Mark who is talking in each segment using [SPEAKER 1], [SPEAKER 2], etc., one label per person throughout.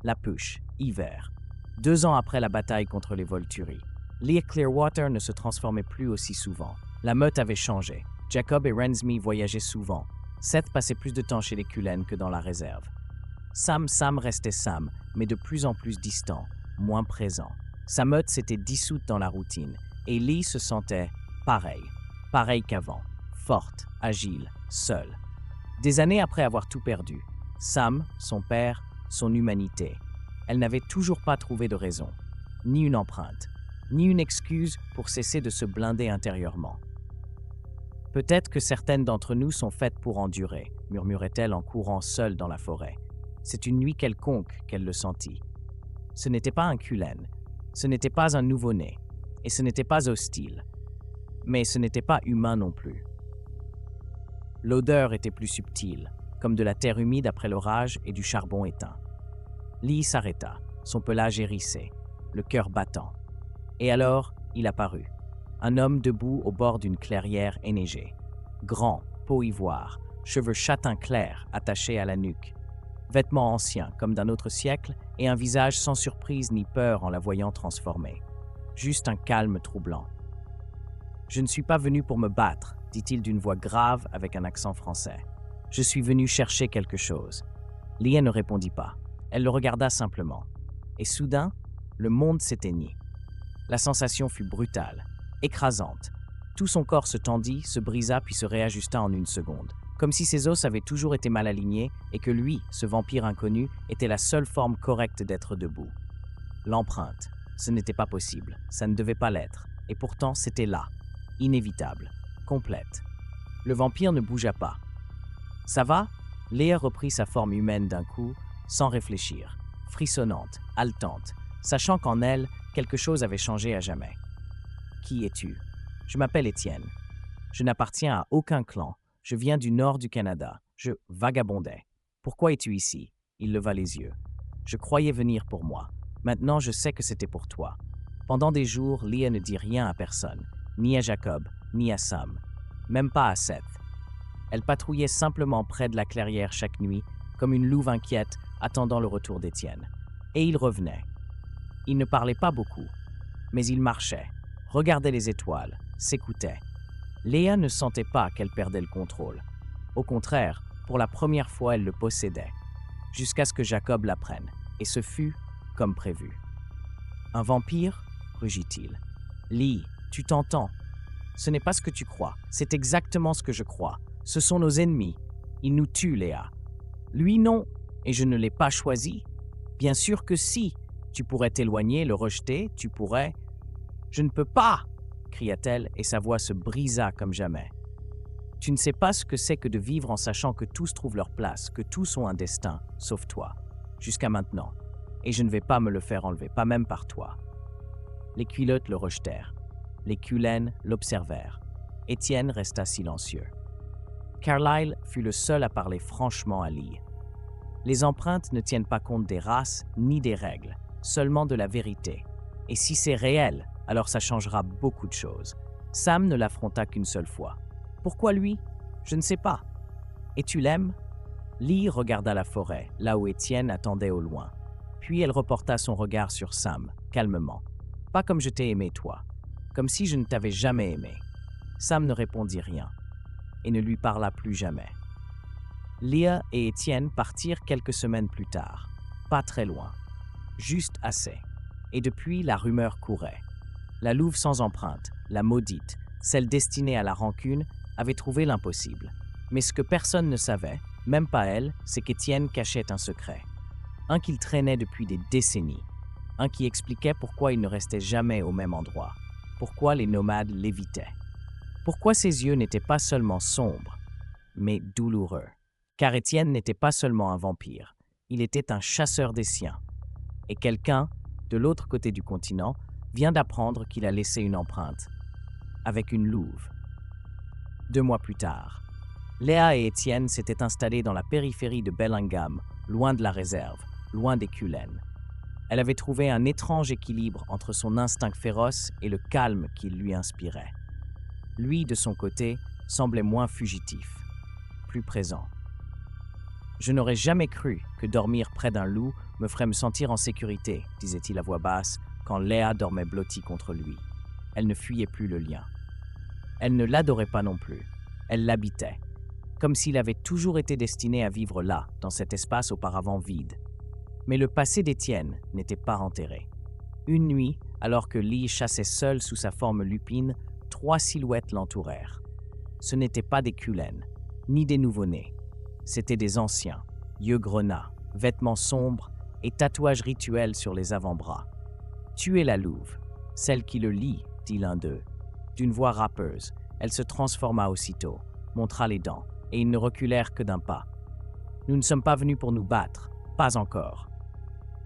[SPEAKER 1] La Push, hiver. 2 ans après la bataille contre les Volturi. Leah Clearwater ne se transformait plus aussi souvent. La meute avait changé. Jacob et Rensme voyageaient souvent. Seth passait plus de temps chez les Cullen que dans la réserve. Sam restait Sam, mais de plus en plus distant, moins présent. Sa meute s'était dissoute dans la routine, et Lee se sentait pareil qu'avant, forte, agile, seule. Des années après avoir tout perdu, Sam, son père, son humanité, elle n'avait toujours pas trouvé de raison, ni une empreinte, ni une excuse pour cesser de se blinder intérieurement. « Peut-être que certaines d'entre nous sont faites pour endurer », murmurait-elle en courant seule dans la forêt. C'est une nuit quelconque qu'elle le sentit. Ce n'était pas un Cullen, ce n'était pas un nouveau-né, et ce n'était pas hostile. Mais ce n'était pas humain non plus. L'odeur était plus subtile, comme de la terre humide après l'orage et du charbon éteint. Lee s'arrêta, son pelage hérissé, le cœur battant. Et alors, il apparut. Un homme debout au bord d'une clairière enneigée. Grand, peau ivoire, cheveux châtain clair attachés à la nuque. Vêtements anciens, comme d'un autre siècle, et un visage sans surprise ni peur en la voyant transformée. Juste un calme troublant. « Je ne suis pas venu pour me battre », dit-il d'une voix grave avec un accent français. « Je suis venu chercher quelque chose. » Leah ne répondit pas. Elle le regarda simplement. Et soudain, le monde s'éteignit. La sensation fut brutale, écrasante. Tout son corps se tendit, se brisa puis se réajusta en une seconde, comme si ses os avaient toujours été mal alignés et que lui, ce vampire inconnu, était la seule forme correcte d'être debout. L'empreinte, ce n'était pas possible, ça ne devait pas l'être, et pourtant c'était là, inévitable, complète. Le vampire ne bougea pas. « Ça va ?» Leah reprit sa forme humaine d'un coup, sans réfléchir, frissonnante, haletante, sachant qu'en elle, quelque chose avait changé à jamais. « Qui es-tu » ? « Je m'appelle Étienne. Je n'appartiens à aucun clan. Je viens du nord du Canada. Je vagabondais. Pourquoi es-tu ici » ? Il leva les yeux. « Je croyais venir pour moi. Maintenant, je sais que c'était pour toi. » Pendant des jours, Leah ne dit rien à personne, ni à Jacob, ni à Sam, même pas à Seth. Elle patrouillait simplement près de la clairière chaque nuit, comme une louve inquiète attendant le retour d'Étienne. Et il revenait. Il ne parlait pas beaucoup, mais il marchait, regardait les étoiles, s'écoutait. Leah ne sentait pas qu'elle perdait le contrôle. Au contraire, pour la première fois, elle le possédait, jusqu'à ce que Jacob l'apprenne, et ce fut comme prévu. « Un vampire ?» rugit-il. « Lee, tu t'entends. Ce n'est pas ce que tu crois, c'est exactement ce que je crois. Ce sont nos ennemis. Ils nous tuent, Leah. Lui, non, et je ne l'ai pas choisi. Bien sûr que si. Tu pourrais t'éloigner, le rejeter, tu pourrais... »« Je ne peux pas !» cria-t-elle, et sa voix se brisa comme jamais. « Tu ne sais pas ce que c'est que de vivre en sachant que tous trouvent leur place, que tous ont un destin, sauf toi, jusqu'à maintenant. Et je ne vais pas me le faire enlever, pas même par toi. » Les Culottes le rejetèrent. Les Cullen l'observèrent. Étienne resta silencieux. Carlyle fut le seul à parler franchement à Lee. Les empreintes ne tiennent pas compte des races ni des règles, seulement de la vérité. Et si c'est réel, alors ça changera beaucoup de choses. Sam ne l'affronta qu'une seule fois. Pourquoi lui ? Je ne sais pas. Et tu l'aimes ? Lee regarda la forêt, là où Étienne attendait au loin. Puis elle reporta son regard sur Sam, calmement. Pas comme je t'ai aimé, toi. Comme si je ne t'avais jamais aimé. Sam ne répondit rien et ne lui parla plus jamais. Leah et Étienne partirent quelques semaines plus tard. Pas très loin. Juste assez. Et depuis, la rumeur courait. La louve sans empreinte, la maudite, celle destinée à la rancune, avait trouvé l'impossible. Mais ce que personne ne savait, même pas elle, c'est qu'Étienne cachait un secret. Un qu'il traînait depuis des décennies. Un qui expliquait pourquoi il ne restait jamais au même endroit. Pourquoi les nomades l'évitaient. Pourquoi ses yeux n'étaient pas seulement sombres, mais douloureux. Car Étienne n'était pas seulement un vampire, il était un chasseur des siens. Et quelqu'un, de l'autre côté du continent, vient d'apprendre qu'il a laissé une empreinte, avec une louve. 2 mois plus tard, Leah et Étienne s'étaient installés dans la périphérie de Bellingham, loin de la réserve, loin des Cullen. Elle avait trouvé un étrange équilibre entre son instinct féroce et le calme qu'il lui inspirait. Lui, de son côté, semblait moins fugitif, plus présent. « Je n'aurais jamais cru que dormir près d'un loup me ferait me sentir en sécurité, disait-il à voix basse, quand Léa dormait blottie contre lui. Elle ne fuyait plus le lien. Elle ne l'adorait pas non plus. Elle l'habitait, comme s'il avait toujours été destiné à vivre là, dans cet espace auparavant vide. Mais le passé d'Étienne n'était pas enterré. Une nuit, alors que Lee chassait seul sous sa forme lupine, 3 silhouettes l'entourèrent. Ce n'étaient pas des culènes, ni des nouveau-nés. C'étaient des anciens, yeux grenats, vêtements sombres et tatouages rituels sur les avant-bras. « Tuez la louve, celle qui le lie », dit l'un d'eux. D'une voix râpeuse, elle se transforma aussitôt, montra les dents, et ils ne reculèrent que d'un pas. « Nous ne sommes pas venus pour nous battre, pas encore. »«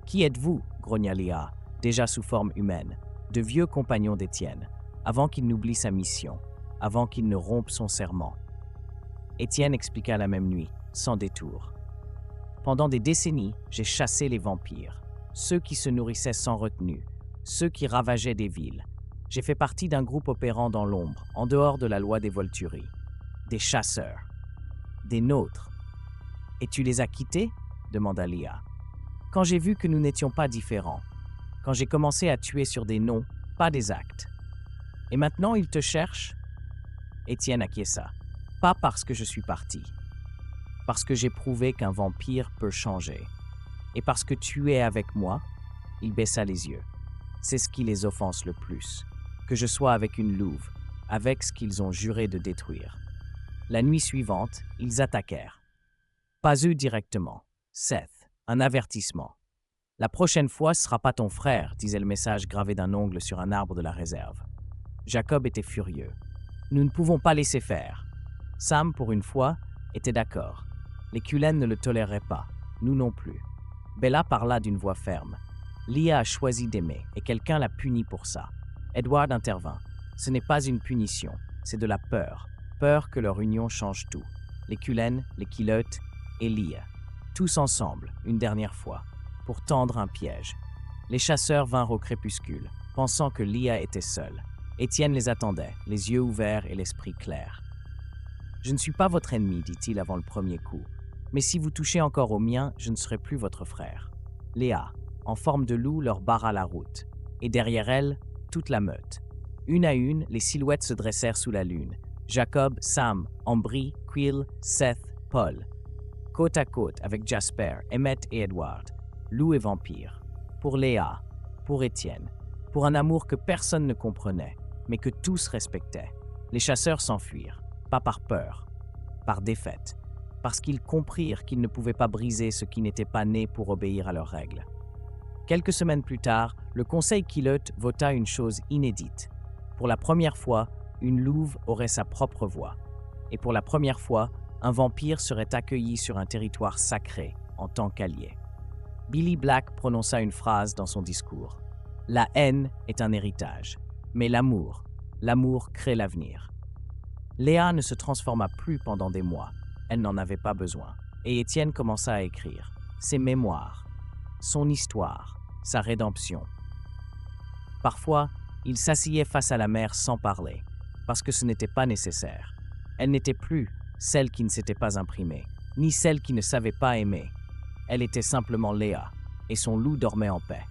[SPEAKER 1] Qui êtes-vous » grogna Léa, déjà sous forme humaine, de vieux compagnons d'Étienne, avant qu'il n'oublie sa mission, avant qu'il ne rompe son serment. Étienne expliqua la même nuit, sans détour. Pendant des décennies, j'ai chassé les vampires, ceux qui se nourrissaient sans retenue, ceux qui ravageaient des villes. J'ai fait partie d'un groupe opérant dans l'ombre, en dehors de la loi des Volturi. Des chasseurs. Des nôtres. « Et tu les as quittés » demanda Léa. « Quand j'ai vu que nous n'étions pas différents. Quand j'ai commencé à tuer sur des noms, pas des actes. Et maintenant, ils te cherchent » Étienne acquiesça. « Pas parce que je suis parti. Parce que j'ai prouvé qu'un vampire peut changer. Et parce que tu es avec moi » il baissa les yeux. « C'est ce qui les offense le plus. Que je sois avec une louve, avec ce qu'ils ont juré de détruire. » La nuit suivante, ils attaquèrent. Pas eux directement. Seth, un avertissement. « La prochaine fois, ce sera pas ton frère », disait le message gravé d'un ongle sur un arbre de la réserve. Jacob était furieux. « Nous ne pouvons pas laisser faire. » Sam, pour une fois, était d'accord. Les culènes ne le toléraient pas, nous non plus. Bella parla d'une voix ferme. Lia a choisi d'aimer, et quelqu'un l'a puni pour ça. Edward intervint. Ce n'est pas une punition, c'est de la peur. Peur que leur union change tout. Les culènes, les kilotes et Lia. Tous ensemble, une dernière fois, pour tendre un piège. Les chasseurs vinrent au crépuscule, pensant que Lia était seule. Étienne les attendait, les yeux ouverts et l'esprit clair. « Je ne suis pas votre ennemi, dit-il avant le premier coup. Mais si vous touchez encore au mien, je ne serai plus votre frère. » Léa, en forme de loup, leur barra la route. Et derrière elle, toute la meute. Une à une, les silhouettes se dressèrent sous la lune. Jacob, Sam, Ambry, Quill, Seth, Paul. Côte à côte avec Jasper, Emmett et Edward. Loup et vampire. Pour Léa, pour Étienne. Pour un amour que personne ne comprenait, mais que tous respectaient. Les chasseurs s'enfuirent, pas par peur, par défaite, parce qu'ils comprirent qu'ils ne pouvaient pas briser ce qui n'était pas né pour obéir à leurs règles. Quelques semaines plus tard, le Conseil Kilote vota une chose inédite. Pour la première fois, une louve aurait sa propre voix. Et pour la première fois, un vampire serait accueilli sur un territoire sacré en tant qu'allié. Billy Black prononça une phrase dans son discours. « La haine est un héritage, mais l'amour crée l'avenir. » Léa ne se transforma plus pendant des mois. Elle n'en avait pas besoin. Et Étienne commença à écrire. Ses mémoires, son histoire, sa rédemption. Parfois, il s'asseyait face à la mer sans parler, parce que ce n'était pas nécessaire. Elle n'était plus celle qui ne s'était pas imprimée, ni celle qui ne savait pas aimer. Elle était simplement Léa, et son loup dormait en paix.